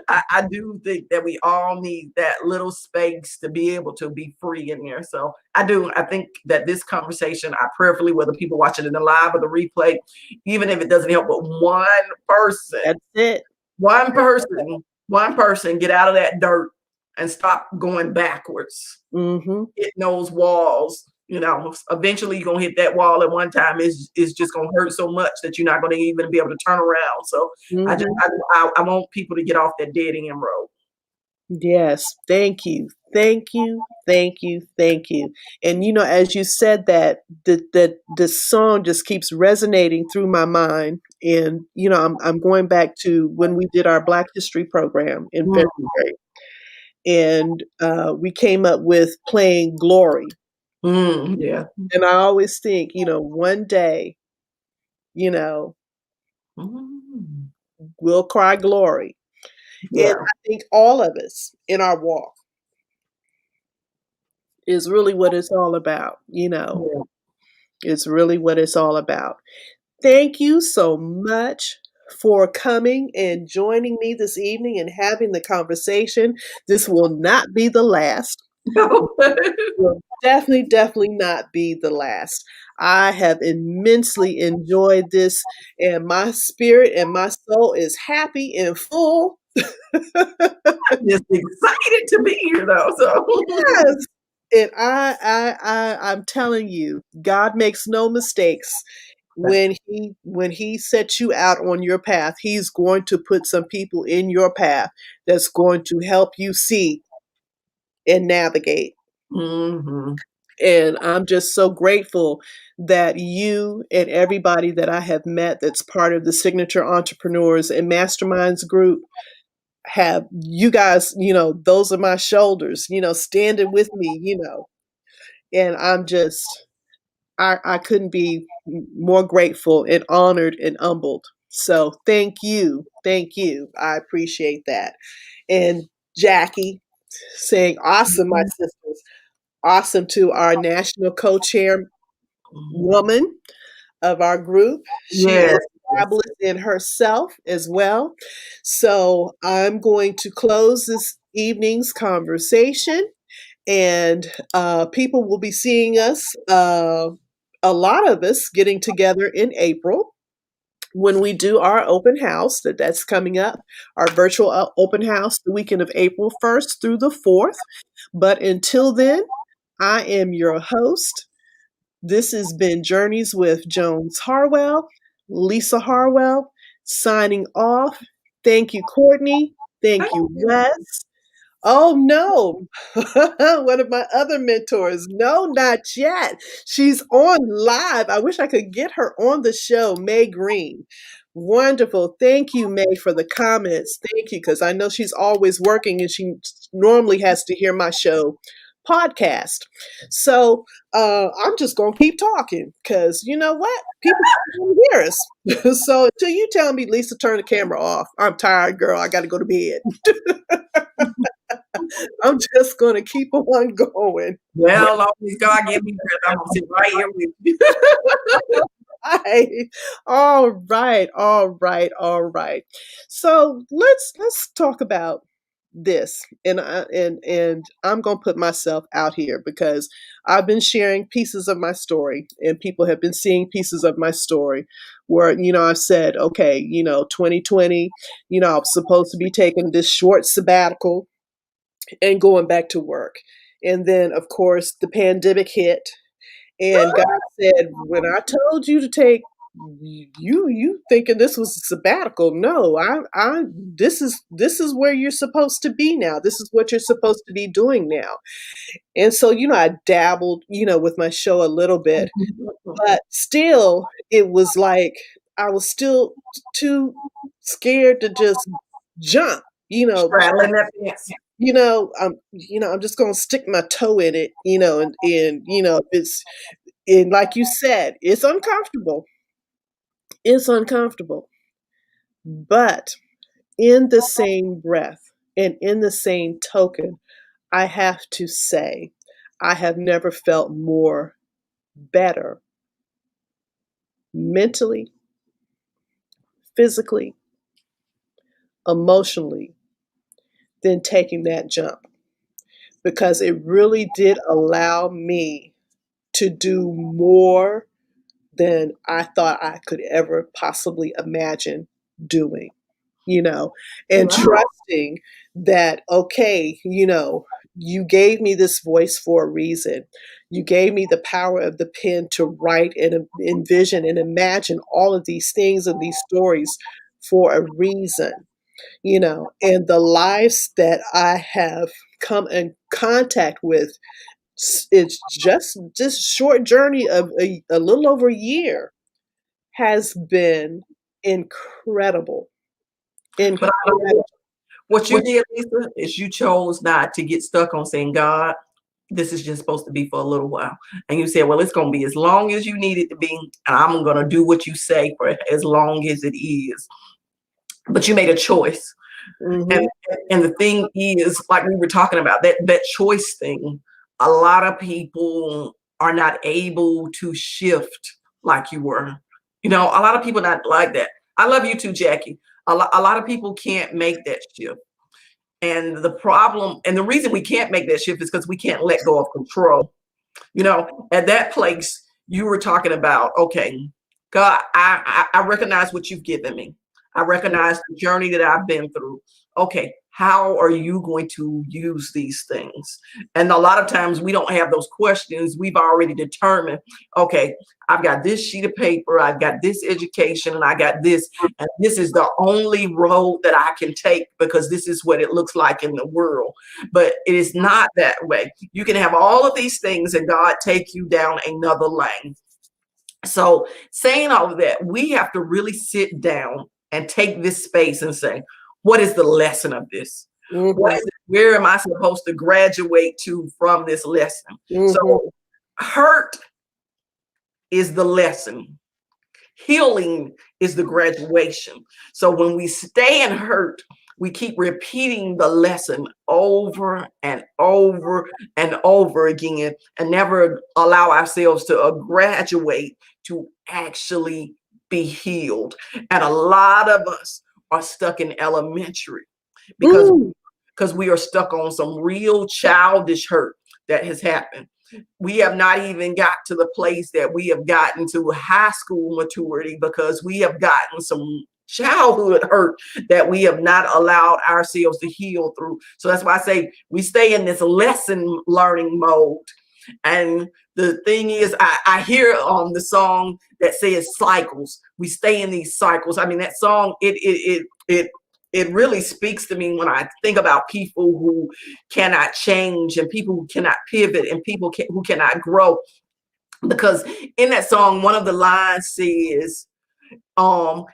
I do think that we all need that little space to be able to be free in there. So I do. I think that this conversation, I prayerfully, whether people watching it in the live or the replay, even if it doesn't help but one person, That's it. one person get out of that dirt and stop going backwards. Mm-hmm. Hit those walls eventually you're gonna hit that wall at one time. It's just gonna hurt so much that you're not gonna even be able to turn around. So I just Mhm. I want people to get off that dead end road. Yes, thank you. Thank you. Thank you. Thank you. And as you said that, the song just keeps resonating through my mind. And I'm going back to when we did our Black History program in Mm, February, and we came up with playing Glory. yeah. And I always think, one day, you know, Mm, we'll cry glory. And yeah. I think all of us in our walk is really what it's all about. Yeah. It's really what it's all about. Thank you so much for coming and joining me this evening and having the conversation. This will not be the last. Will definitely, definitely not be the last. I have immensely enjoyed this, and my spirit and my soul is happy and full. I'm just excited to be here though. So Yes. And I'm telling you, God makes no mistakes. When he sets you out on your path, he's going to put some people in your path that's going to help you see and navigate. hmm And I'm just so grateful that you and everybody that I have met that's part of the Signature Entrepreneurs and Masterminds group have you guys, those are my shoulders, standing with me, and I couldn't be more grateful and honored and humbled. So thank you. Thank you. I appreciate that. And Jackie saying, awesome, my sisters. Awesome to our national co chair woman of our group. She is yes, yes. fabulous in herself as well. So I'm going to close this evening's conversation, and people will be seeing us. A lot of us getting together in April when we do our open house that's coming up, our virtual open house the weekend of April 1st through the 4th. But until then, I am your host. This has been Journeys with Jones Harwell, Lisa Harwell, signing off. Thank you, Courtney. Thank Thank you, you. Wes. Oh no, one of my other mentors. No, not yet. She's on live. I wish I could get her on the show, May Green. Wonderful. Thank you, May, for the comments. Thank you, because I know she's always working and she normally has to hear my show podcast. So I'm just going to keep talking because you know what? People want to hear us. So until you tell me, Lisa, turn the camera off, I'm tired, girl. I got to go to bed. I'm just going to keep on going. Well, long as God give me breath, I'm gonna sit right here with you. Right. All right. All right. All right. So let's talk about this, and I'm going to put myself out here because I've been sharing pieces of my story and people have been seeing pieces of my story where I've said, okay, 2020, I was supposed to be taking this short sabbatical and going back to work. And then, of course, the pandemic hit, and God said, "When I told you to take you thinking this was a sabbatical? No, this is where you're supposed to be now. This is what you're supposed to be doing now." And so, I dabbled, with my show a little bit, but still, it was like I was still too scared to just jump. Straddling that fence. I'm just gonna stick my toe in it, and it's and like you said, it's uncomfortable. It's uncomfortable. But in the same breath and in the same token, I have to say, I have never felt more better mentally, physically, emotionally than taking that jump because it really did allow me to do more than I thought I could ever possibly imagine doing, you know, and Wow. trusting that, okay, you gave me this voice for a reason. You gave me the power of the pen to write and envision and imagine all of these things and these stories for a reason, and the lives that I have come in contact with, it's just this short journey of a little over a year has been incredible. But I know Incredible. what you did, Lisa, is you chose not to get stuck on saying, God, this is just supposed to be for a little while. And you said, well, it's going to be as long as you need it to be. And I'm going to do what you say for as long as it is. But you made a choice. Mhm. And the thing is, like we were talking about, that choice thing, a lot of people are not able to shift like you were. A lot of people not like that. I love you too, Jackie. A lot of people can't make that shift. And the problem, and the reason we can't make that shift is because we can't let go of control. At that place, you were talking about, okay, God, I recognize what you've given me. I recognize the journey that I've been through. Okay, how are you going to use these things? And a lot of times we don't have those questions. We've already determined, okay, I've got this sheet of paper, I've got this education, and I got this, and this is the only road that I can take because this is what it looks like in the world. But it is not that way. You can have all of these things and God take you down another lane. So saying all of that, we have to really sit down and take this space and say, what is the lesson of this? What Mhm. is it? Where am I supposed to graduate to from this lesson? Mhm. So hurt is the lesson. Healing is the graduation. So when we stay in hurt, we keep repeating the lesson over and over and over again and never allow ourselves to graduate to actually be healed. And a lot of us are stuck in elementary because Ooh. because we are stuck on some real childish hurt that has happened. We have not even got to the place that we have gotten to high school maturity because we have gotten some childhood hurt that we have not allowed ourselves to heal through. So that's why I say we stay in this lesson learning mode. And the thing is, I hear the song that says cycles. We stay in these cycles. I mean, that song, it really speaks to me when I think about people who cannot change and people who cannot pivot and people who cannot grow. Because in that song, one of the lines says,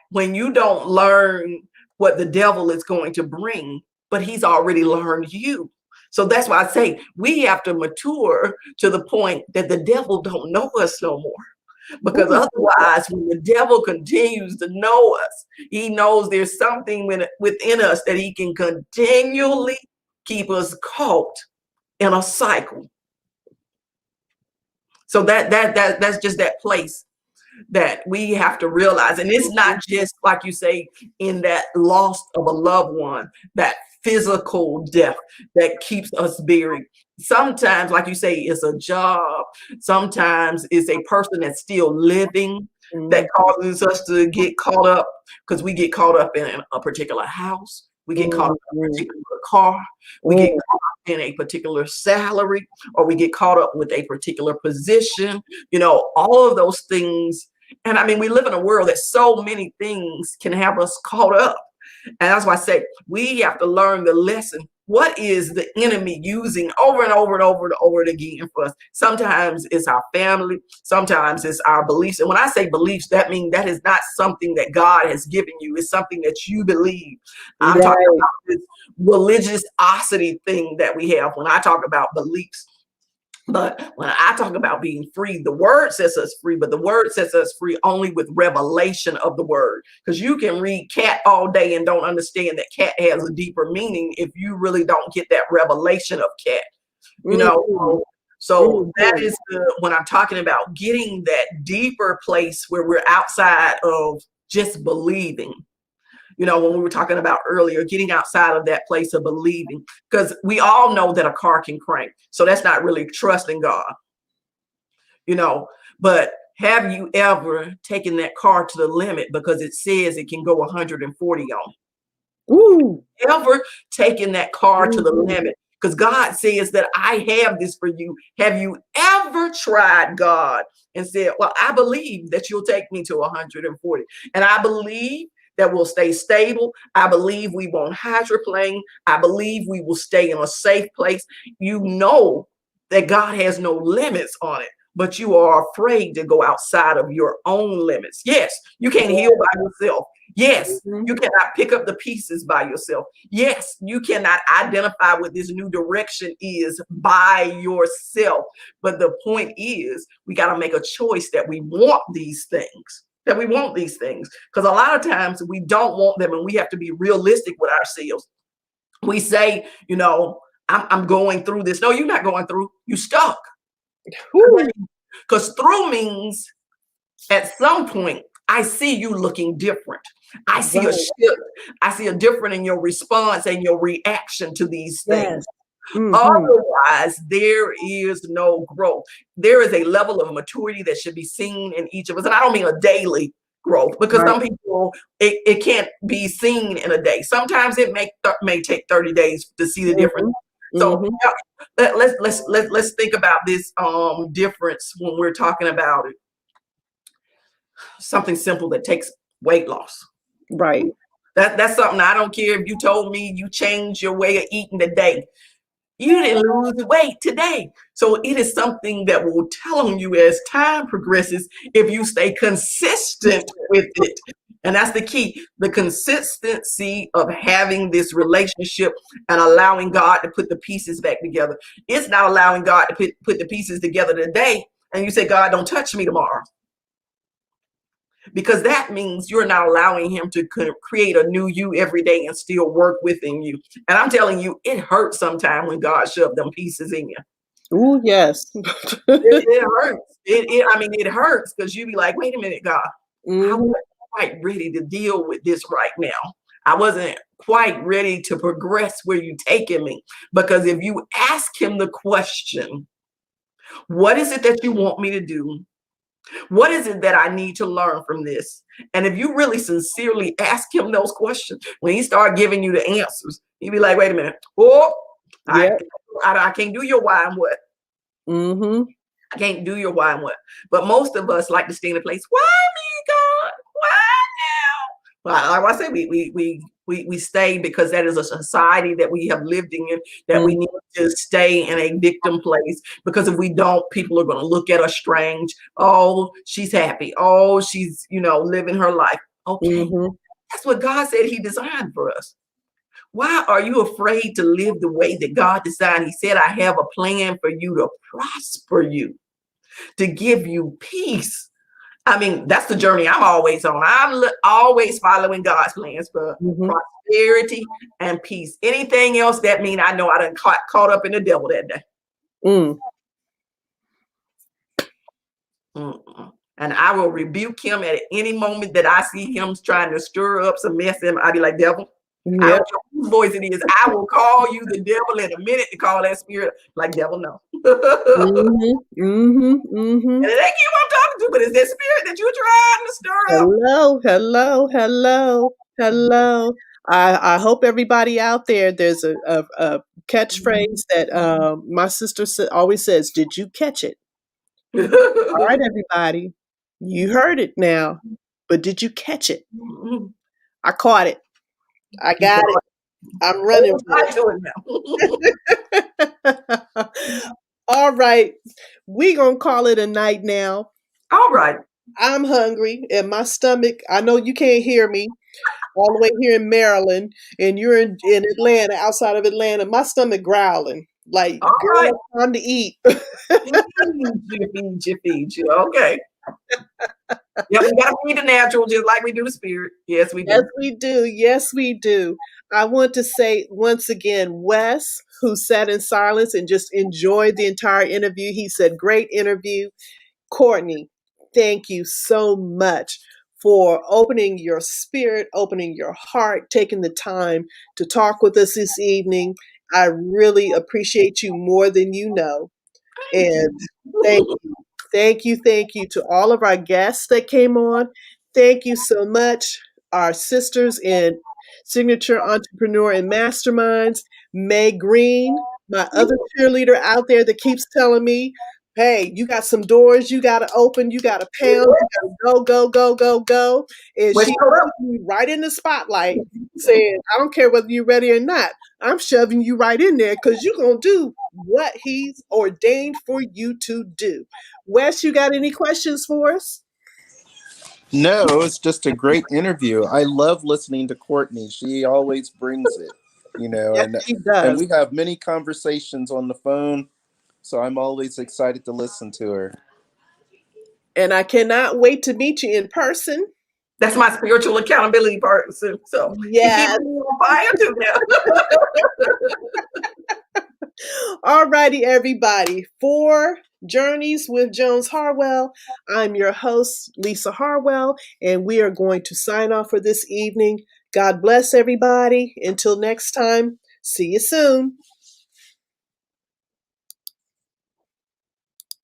when you don't learn what the devil is going to bring, but he's already learned you. So that's why I say we have to mature to the point that the devil don't know us no more. Because Ooh. otherwise, when the devil continues to know us, he knows there's something within us that he can continually keep us caught in a cycle. So that's just that place that we have to realize. And it's not just like you say in that loss of a loved one, that physical death that keeps us buried. Sometimes, like you say, it's a job. Sometimes it's a person that's still living that Mhm. causes us to get caught up because we get caught up in a particular house. We get caught up in a Mhm. particular car. We get Mhm. caught up in a particular salary, or we get caught up with a particular position. All of those things. And I mean, we live in a world that so many things can have us caught up. And that's why I say we have to learn the lesson. What is the enemy using over and over and over and over again for us? Sometimes it's our family, sometimes it's our beliefs. And when I say beliefs, that means that is not something that God has given you, it's something that you believe. I'm talking Right. about this religiosity thing that we have when I talk about beliefs. But when I talk about being free, the word sets us free, but the word sets us free only with revelation of the word. Because you can read cat all day and don't understand that cat has a deeper meaning if you really don't get that revelation of cat. You know, Mhm. so, so that Mhm. is when I'm talking about getting that deeper place where we're outside of just believing. When we were talking about earlier, getting outside of that place of believing, because we all know that a car can crank. So that's not really trusting God, you know. But have you ever taken that car to the limit because it says it can go 140 on? Ooh. Ever taken that car to the Mhm. limit because God says that I have this for you. Have you ever tried God and said, well, I believe that you'll take me to 140, and I believe that we'll stay stable. I believe we won't hydroplane. I believe we will stay in a safe place. You know that God has no limits on it, but you are afraid to go outside of your own limits. Yes, you can't heal by yourself. Yes, Mhm. you cannot pick up the pieces by yourself. Yes, you cannot identify what this new direction is by yourself. But the point is, we got to make a choice that we want these things. That we want these things. Because a lot of times we don't want them, and we have to be realistic with ourselves. We say, I'm going through this. No, you're not going through. You stuck. Whew. Because through means at some point, I see you looking different. I see a Right. shift. I see a different in your response and your reaction to these things. Yes. Mhm. Otherwise, there is no growth. There is a level of maturity that should be seen in each of us. And I don't mean a daily growth, because Right. some people, it can't be seen in a day. Sometimes it may take 30 days to see the difference. Mhm. So Mhm. let's think about this difference when we're talking about it. Something simple that takes weight loss. Right. That's something I don't care if you told me you changed your way of eating today. You didn't lose weight today. So it is something that will tell on you as time progresses if you stay consistent with it. And that's the key, the consistency of having this relationship and allowing God to put the pieces back together. It's not allowing God to put the pieces together today and you say, God, don't touch me tomorrow. Because that means you're not allowing him to create a new you every day and still work within you. And I'm telling you, it hurts sometimes when God shoved them pieces in you. Ooh, yes. It hurts. It hurts because you be like, wait a minute, God, I Mhm. wasn't quite ready to deal with this right now. I wasn't quite ready to progress where you're taking me. Because if you ask him the question, what is it that you want me to do? What is it that I need to learn from this? And if you really sincerely ask him those questions, when he start giving you the answers, he'd be like, wait a minute. Oh, I, Yep. I can't do your why and what. Mhm. I can't do your why and what. But most of us like to stay in a place, why me, God? Why now? Well, like I said, we stay because that is a society that we have lived in, that we Mm. need to stay in a victim place, because if we don't, people are going to look at us strange. Oh, she's happy. Oh, she's, living her life. Okay. Mhm. That's what God said he designed for us. Why are you afraid to live the way that God designed? He said, I have a plan for you to prosper you, to give you peace. I mean, that's the journey I'm always on. I'm always following God's plans for Mhm. prosperity and peace. Anything else, that mean I know I done caught up in the devil that day. Mm. Mm-mm. And I will rebuke him at any moment that I see him trying to stir up some mess in him. I'll be like, devil, I don't Yep. care whose voice it is. I will call you the devil in a minute to call that spirit. Like, devil, no. Mhm. Mhm. And Mhm. it ain't you I'm talking to, but it's that spirit that you're trying to stir up. Hello, hello, hello, hello. I hope everybody out there, there's a catchphrase that my sister always says, "Did you catch it?" All right, everybody, you heard it now, but did you catch it? I caught it. I You got it. call I'm it. running I do it now. with it. All right, we gonna call it a night now. All right. I'm hungry and my stomach. I know you can't hear me all the way here in Maryland, and you're in Atlanta, outside of Atlanta. My stomach growling like, All right. girl, time to eat. Feed you. Okay. Yeah, we gotta feed the natural just like we do the spirit. Yes, we Yes, do. we do. Yes, we do. I want to say once again, Wes, who sat in silence and just enjoyed the entire interview. He said, great interview. Cortne, thank you so much for opening your spirit, opening your heart, taking the time to talk with us this evening. I really appreciate you more than you know. Thank And you. thank you. Thank you. Thank you to all of our guests that came on. Thank you so much. Our sisters in Signature Entrepreneur and Masterminds, May Green, My other cheerleader out there that keeps telling me, hey, you got some doors you got to open, you got to pound, you got to go, go, go, go, go. And Well, she's showed up. putting me right in the spotlight, saying, I don't care whether you're ready or not. I'm shoving you right in there because you're going to do what he's ordained for you to do. Wes, you got any questions for us? No, it's just a great interview. I love listening to Courtney. She always brings it, Yes, she and does. we have many conversations on the phone, so I'm always excited to listen to her. And I cannot wait to meet you in person. That's my spiritual accountability person. So he keeps Yes. me on fire too now. All righty, everybody. For Journeys with Jones Harwell, I'm your host, Lisa Harwell, and we are going to sign off for this evening. God bless everybody. Until next time, see you soon.